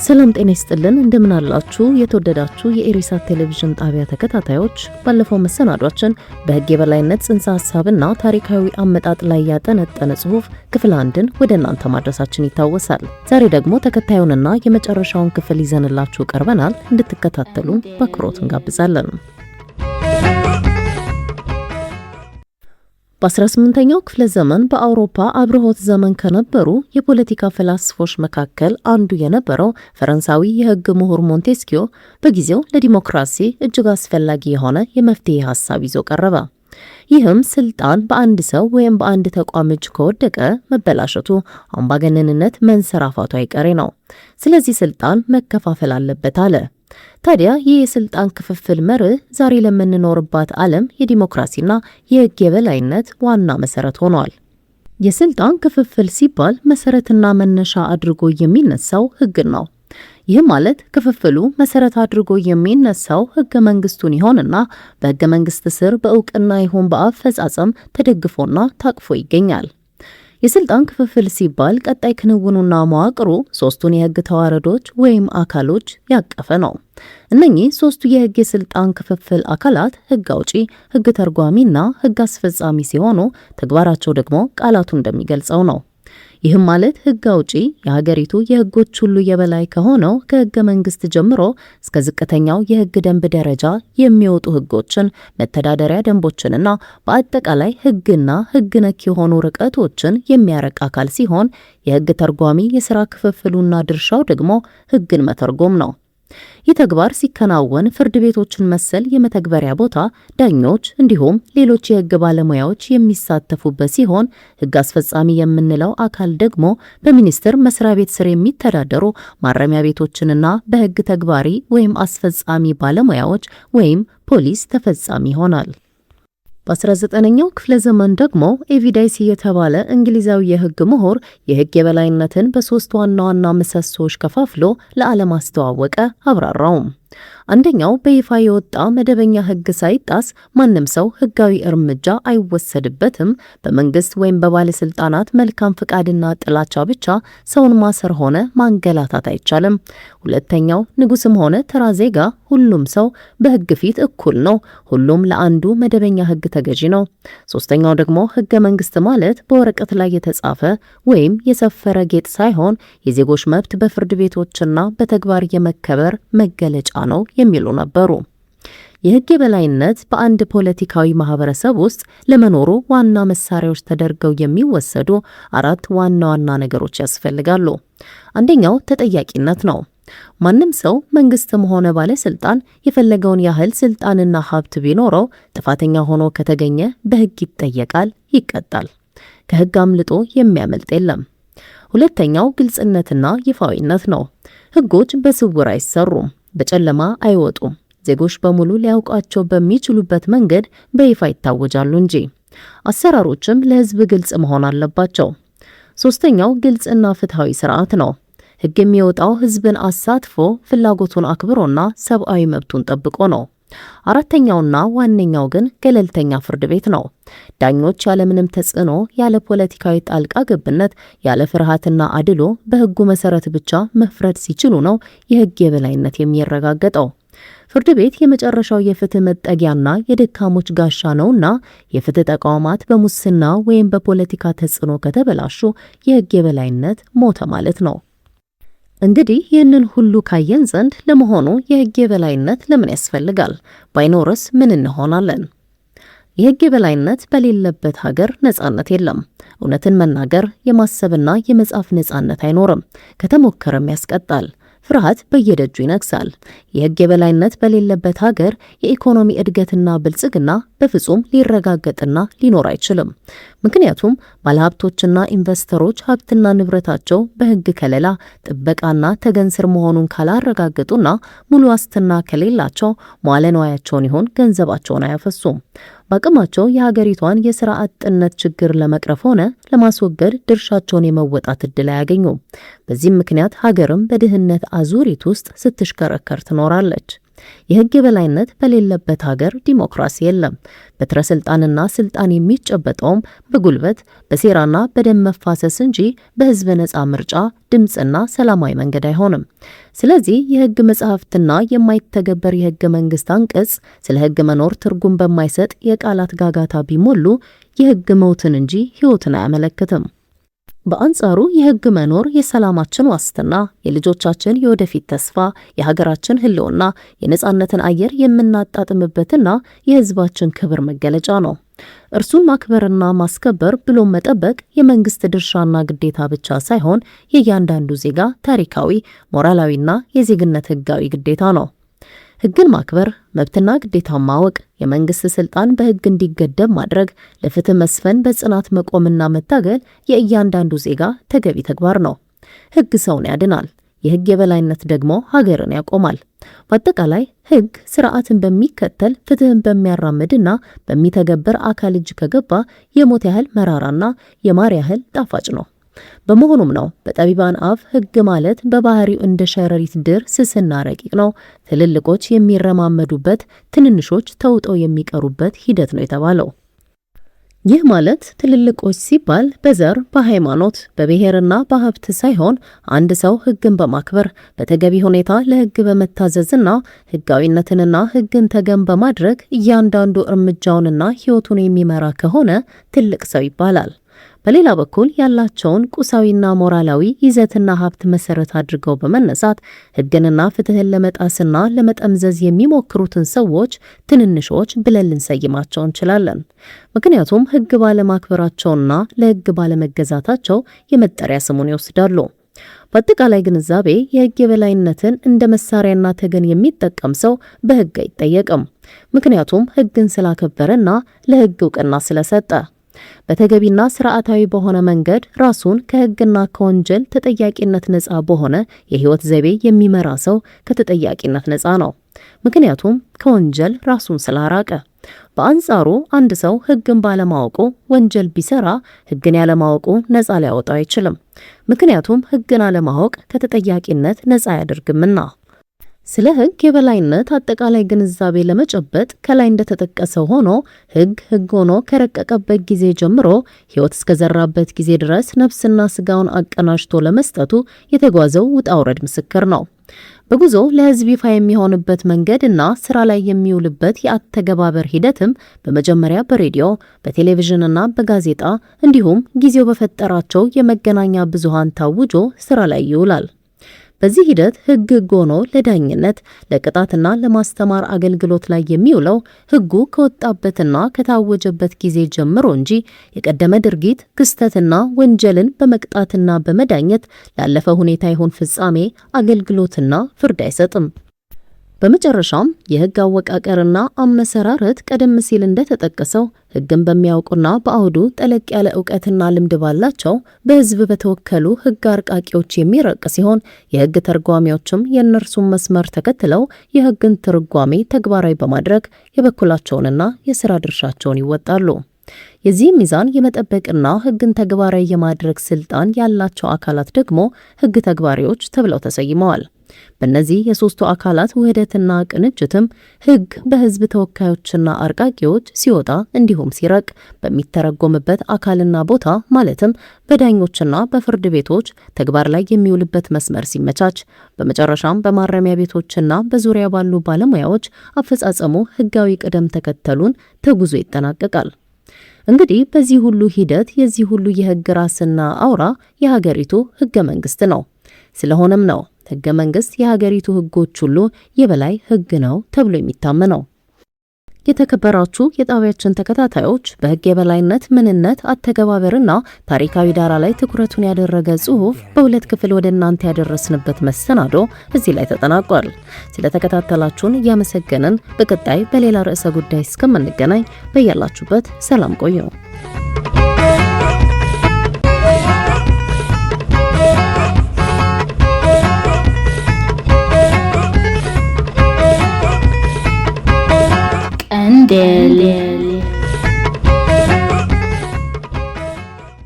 ሰላም ጤና ይስጥልን እንደምን አላችሁ የተወደዳችሁ የኢሪሳት ቴሌቪዥን ጣቢያ ተከታታዮች ባለፈው መሰናዷችን በሕግ የበላይነት ጽንሰ ሐሳብና ታሪካዊ አመጣጥ ላይ ያጠነጠነ ጽሑፍ ክፍል 1ን ወደ እናንተ ማድረሳችን ይታወሳል። ዛሬ ደግሞ ተከታዩንና የመጨረሻውን ክፍል ይዘንላችሁ ቀርበናል። እንድትከታተሉን በአክብሮት እንጋብዛለን። በ18ኛው ክፍለ ዘመን በአውሮፓ አብርሆት ዘመን ከነበሩ የፖለቲካ ፈላስፎች መካከል አንዱ የነበረው ፈረንሳዊ የሕግ ምሁር ሞንቴስኪዮ በጊዜው ለዲሞክራሲ እጅግ አስፈላጊ የሆነ የመፍትሄ ሐሳብ ይዞ ቀረበ። ይህም ስልጣን በአንድ ሰው ወይም በአንድ ተቋም እጅ ከወደቀ መበላሸቱ፣ አምባገነንነት መንሰራፋቱ አይቀሬ ነው። ስለዚህ ስልጣን መከፋፈል አለበት አለ። ታዲያ ይህ የስልጣን ክፍፍል መርህ ዛሬ ለምንኖርባት ዓለም የዲሞክራሲና የሕግ የበላይነት ዋና መሰረት ሆኗል። የስልጣን ክፍፍል ሲባል መሰረትና መነሻ አድርጎ የሚነሳው ሕግ ነው። ይህ ማለት ክፍፍሉ መሰረት አድርጎ የሚነሳው ሕገ መንግስቱን ይሆንና በሕገ መንግስት ስር በእውቅና ይሁን በአፈጻጸም ተደግፎና ታቅፎ ይገኛል። የስልጣን ክፍፍል ሲባል ቀጣይ ክንውኑና መዋቅሩ ሶስቱን የሕግ ተዋረዶች ወይም አካሎች ያቀፈ ነው። እነኚህ ሶስቱ የሕግ የስልጣን ክፍፍል አካላት ሕግ አውጪ፣ ሕግ ተርጓሚና ሕግ አስፈጻሚ ሲሆኑ ተግባራቸው ደግሞ ቃላቱ እንደሚገልጸው ነው። ይህም ማለት ሕግ አውጪ የሀገሪቱ የሕጎች ሁሉ የበላይ ከሆነው ከሕገ መንግስት ጀምሮ እስከ ዝቅተኛው የሕግ ደንብ ደረጃ የሚወጡ ሕጎችን፣ መተዳደሪያ ደንቦችንና በአጠቃላይ ሕግና ሕግ ነክ የሆኑ ርቀቶችን የሚያረቅ አካል ሲሆን፣ የሕግ ተርጓሚ የሥራ ክፍፍሉና ድርሻው ደግሞ ሕግን መተርጎም ነው። ይህ ተግባር ሲከናወን ፍርድ ቤቶችን መሰል የመተግበሪያ ቦታ፣ ዳኞች እንዲሁም ሌሎች የሕግ ባለሙያዎች የሚሳተፉበት ሲሆን ሕግ አስፈጻሚ የምንለው አካል ደግሞ በሚኒስቴር መስሪያ ቤት ስር የሚተዳደሩ ማረሚያ ቤቶችንና በሕግ ተግባሪ ወይም አስፈጻሚ ባለሙያዎች ወይም ፖሊስ ተፈጻሚ ይሆናል። በ19ኛው ክፍለ ዘመን ደግሞ ኤቪዳይሲ የተባለ እንግሊዛዊ የሕግ ምሁር የሕግ የበላይነትን በሶስት ዋና ዋና ምሰሶች ከፋፍሎ ለዓለም አስተዋወቀ፣ አብራራውም። አንደኛው በይፋ የወጣ መደበኛ ሕግ ሳይጣስ ማንም ሰው ሕጋዊ እርምጃ አይወሰድበትም፣ በመንግስት ወይም በባለስልጣናት መልካም ፍቃድና ጥላቻ ብቻ ሰውን ማሰር ሆነ ማንገላታት አይቻልም። ሁለተኛው ንጉስም ሆነ ተራ ዜጋ ሁሉም ሰው በሕግ ፊት እኩል ነው፣ ሁሉም ለአንዱ መደበኛ ሕግ ተገዢ ነው። ሶስተኛው ደግሞ ሕገ መንግስት ማለት በወረቀት ላይ የተጻፈ ወይም የሰፈረ ጌጥ ሳይሆን የዜጎች መብት በፍርድ ቤቶችና በተግባር የመከበር መገለጫ ነው የሚሉ ነበሩ። የሕግ የበላይነት በአንድ ፖለቲካዊ ማህበረሰብ ውስጥ ለመኖሩ ዋና መሳሪያዎች ተደርገው የሚወሰዱ አራት ዋና ዋና ነገሮች ያስፈልጋሉ። አንደኛው ተጠያቂነት ነው። ማንም ሰው መንግስትም ሆነ ባለስልጣን የፈለገውን ያህል ስልጣንና ሀብት ቢኖረው ጥፋተኛ ሆኖ ከተገኘ በሕግ ይጠየቃል፣ ይቀጣል። ከሕግ አምልጦ የሚያመልጥ የለም። ሁለተኛው ግልጽነትና ይፋዊነት ነው። ሕጎች በስውር አይሰሩም፣ በጨለማ አይወጡም። ዜጎች በሙሉ ሊያውቋቸው በሚችሉበት መንገድ በይፋ ይታወጃሉ እንጂ። አሰራሮችም ለሕዝብ ግልጽ መሆን አለባቸው። ሶስተኛው ግልጽና ፍትሃዊ ስርዓት ነው። ሕግ የሚወጣው ሕዝብን አሳትፎ ፍላጎቱን አክብሮና ሰብአዊ መብቱን ጠብቆ ነው። አራተኛውና ዋነኛው ግን ገለልተኛ ፍርድ ቤት ነው። ዳኞች ያለምንም ተጽዕኖ፣ ያለ ፖለቲካዊ ጣልቃ ገብነት፣ ያለ ፍርሃትና አድሎ በሕጉ መሰረት ብቻ መፍረድ ሲችሉ ነው የሕግ የበላይነት የሚረጋገጠው። ፍርድ ቤት የመጨረሻው የፍትህ መጠጊያና የደካሞች ጋሻ ነውና የፍትህ ተቋማት በሙስና ወይም በፖለቲካ ተጽዕኖ ከተበላሹ የሕግ የበላይነት ሞተ ማለት ነው። እንግዲህ ይህንን ሁሉ ካየን ዘንድ ለመሆኑ የሕግ የበላይነት ለምን ያስፈልጋል? ባይኖርስ ምን እንሆናለን? የሕግ የበላይነት በሌለበት ሀገር ነጻነት የለም። እውነትን መናገር፣ የማሰብና የመጻፍ ነጻነት አይኖርም። ከተሞከረም ያስቀጣል። ፍርሃት በየደጁ ይነግሳል። የሕግ የበላይነት በሌለበት ሀገር የኢኮኖሚ እድገትና ብልጽግና በፍጹም ሊረጋገጥና ሊኖር አይችልም። ምክንያቱም ባለሀብቶችና ኢንቨስተሮች ሀብትና ንብረታቸው በሕግ ከለላ፣ ጥበቃና ተገን ስር መሆኑን ካላረጋገጡና ሙሉ ዋስትና ከሌላቸው መዋለ ንዋያቸውን ይሁን ገንዘባቸውን አያፈሱም። በአቅማቸው የሀገሪቷን የሥራ አጥነት ችግር ለመቅረፍ ሆነ ለማስወገድ ድርሻቸውን የመወጣት እድል አያገኙም። በዚህም ምክንያት ሀገርም በድህነት አዙሪት ውስጥ ስትሽከረከር ትኖራለች። የህግ የበላይነት በሌለበት ሀገር ዲሞክራሲ የለም። በትረ ስልጣንና ስልጣን የሚጨበጠውም በጉልበት በሴራና በደም መፋሰስ እንጂ በህዝብ ነፃ ምርጫ ድምጽና ሰላማዊ መንገድ አይሆንም። ስለዚህ የህግ መጽሐፍትና የማይተገበር የህገ መንግስት አንቀጽ ስለ ህግ መኖር ትርጉም በማይሰጥ የቃላት ጋጋታ ቢሞሉ የህግ ሞትን እንጂ ህይወትን አያመለክትም። በአንጻሩ የህግ መኖር የሰላማችን ዋስትና፣ የልጆቻችን የወደፊት ተስፋ፣ የሀገራችን ህልውና፣ የነጻነትን አየር የምናጣጥምበትና የህዝባችን ክብር መገለጫ ነው። እርሱን ማክበርና ማስከበር ብሎም መጠበቅ የመንግስት ድርሻና ግዴታ ብቻ ሳይሆን የእያንዳንዱ ዜጋ ታሪካዊ፣ ሞራላዊና የዜግነት ህጋዊ ግዴታ ነው። ህግን ማክበር፣ መብትና ግዴታ ማወቅ፣ የመንግስት ስልጣን በህግ እንዲገደብ ማድረግ፣ ለፍትህ መስፈን በጽናት መቆምና መታገል የእያንዳንዱ ዜጋ ተገቢ ተግባር ነው። ህግ ሰውን ያድናል፣ የህግ የበላይነት ደግሞ ሀገርን ያቆማል። በአጠቃላይ ህግ ስርዓትን በሚከተል ፍትህን በሚያራምድና በሚተገበር አካል እጅ ከገባ የሞት ያህል መራራና የማር ያህል ጣፋጭ ነው። በመሆኑም ነው በጠቢባን አፍ ህግ ማለት በባህሪው እንደ ሸረሪት ድር ስስና ረቂቅ ነው፣ ትልልቆች የሚረማመዱበት፣ ትንንሾች ተውጠው የሚቀሩበት ሂደት ነው የተባለው። ይህ ማለት ትልልቆች ሲባል በዘር፣ በሃይማኖት፣ በብሔርና በሀብት ሳይሆን አንድ ሰው ህግን በማክበር በተገቢ ሁኔታ ለህግ በመታዘዝና ህጋዊነትንና ህግን ተገን በማድረግ እያንዳንዱ እርምጃውንና ህይወቱን የሚመራ ከሆነ ትልቅ ሰው ይባላል። በሌላ በኩል ያላቸውን ቁሳዊና ሞራላዊ ይዘትና ሀብት መሰረት አድርገው በመነሳት ህግንና ፍትህን ለመጣስና ለመጠምዘዝ የሚሞክሩትን ሰዎች ትንንሾች ብለን ልንሰይማቸው እንችላለን። ምክንያቱም ህግ ባለማክበራቸውና ለህግ ባለመገዛታቸው የመጠሪያ ስሙን ይወስዳሉ። በአጠቃላይ ግንዛቤ የህግ የበላይነትን እንደ መሳሪያና ተገን የሚጠቀም ሰው በህግ አይጠየቅም። ምክንያቱም ህግን ስላከበረና ለህግ እውቅና ስለሰጠ። በተገቢና ስርዓታዊ በሆነ መንገድ ራሱን ከህግና ከወንጀል ተጠያቂነት ነፃ በሆነ የህይወት ዘይቤ የሚመራ ሰው ከተጠያቂነት ነፃ ነው። ምክንያቱም ከወንጀል ራሱን ስላራቀ። በአንጻሩ አንድ ሰው ህግን ባለማወቁ ወንጀል ቢሰራ ህግን ያለማወቁ ነፃ ሊያወጣው አይችልም። ምክንያቱም ህግን አለማወቅ ከተጠያቂነት ነፃ አያደርግምና። ስለ ህግ የበላይነት አጠቃላይ ግንዛቤ ለመጨበጥ ከላይ እንደተጠቀሰው ሆኖ ህግ ሆኖ ከረቀቀበት ጊዜ ጀምሮ ህይወት እስከዘራበት ጊዜ ድረስ ነፍስና ስጋውን አቀናጅቶ ለመስጠቱ የተጓዘው ውጣ ውረድ ምስክር ነው። በጉዞ ለህዝብ ይፋ የሚሆንበት መንገድና ስራ ላይ የሚውልበት የአተገባበር ሂደትም በመጀመሪያ በሬዲዮ፣ በቴሌቪዥንና በጋዜጣ እንዲሁም ጊዜው በፈጠራቸው የመገናኛ ብዙሃን ታውጆ ስራ ላይ ይውላል። በዚህ ሂደት ህግ ሆኖ ለዳኝነት፣ ለቅጣትና ለማስተማር አገልግሎት ላይ የሚውለው ህጉ ከወጣበትና ከታወጀበት ጊዜ ጀምሮ እንጂ የቀደመ ድርጊት ክስተትና ወንጀልን በመቅጣትና በመዳኘት ላለፈ ሁኔታ ይሁን ፍጻሜ አገልግሎትና ፍርድ አይሰጥም። በመጨረሻም የህግ አወቃቀርና አመሰራረት ቀደም ሲል እንደተጠቀሰው ህግን በሚያውቁና በአውዱ ጠለቅ ያለ ዕውቀትና ልምድ ባላቸው በህዝብ በተወከሉ ህግ አርቃቂዎች የሚረቅ ሲሆን የህግ ተርጓሚዎችም የእነርሱን መስመር ተከትለው የህግን ትርጓሜ ተግባራዊ በማድረግ የበኩላቸውንና የሥራ ድርሻቸውን ይወጣሉ። የዚህ ሚዛን የመጠበቅና ህግን ተግባራዊ የማድረግ ስልጣን ያላቸው አካላት ደግሞ ህግ ተግባሪዎች ተብለው ተሰይመዋል። በእነዚህ የሶስቱ አካላት ውህደትና ቅንጅትም ህግ በህዝብ ተወካዮችና አርቃቂዎች ሲወጣ እንዲሁም ሲረቅ በሚተረጎምበት አካልና ቦታ ማለትም በዳኞችና በፍርድ ቤቶች ተግባር ላይ የሚውልበት መስመር ሲመቻች፣ በመጨረሻም በማረሚያ ቤቶችና በዙሪያ ባሉ ባለሙያዎች አፈጻጸሙ ህጋዊ ቅደም ተከተሉን ተጉዞ ይጠናቀቃል። እንግዲህ በዚህ ሁሉ ሂደት የዚህ ሁሉ የህግ ራስና አውራ የሀገሪቱ ህገ መንግስት ነው። ስለሆነም ነው ህገ መንግስት የሀገሪቱ ህጎች ሁሉ የበላይ ህግ ነው ተብሎ የሚታመነው። የተከበራችሁ የጣቢያችን ተከታታዮች በህግ የበላይነት ምንነት፣ አተገባበርና ታሪካዊ ዳራ ላይ ትኩረቱን ያደረገ ጽሑፍ በሁለት ክፍል ወደ እናንተ ያደረስንበት መሰናዶ እዚህ ላይ ተጠናቋል። ስለተከታተላችሁን እያመሰገንን በቀጣይ በሌላ ርዕሰ ጉዳይ እስከምንገናኝ በያላችሁበት ሰላም ቆዩ። Dele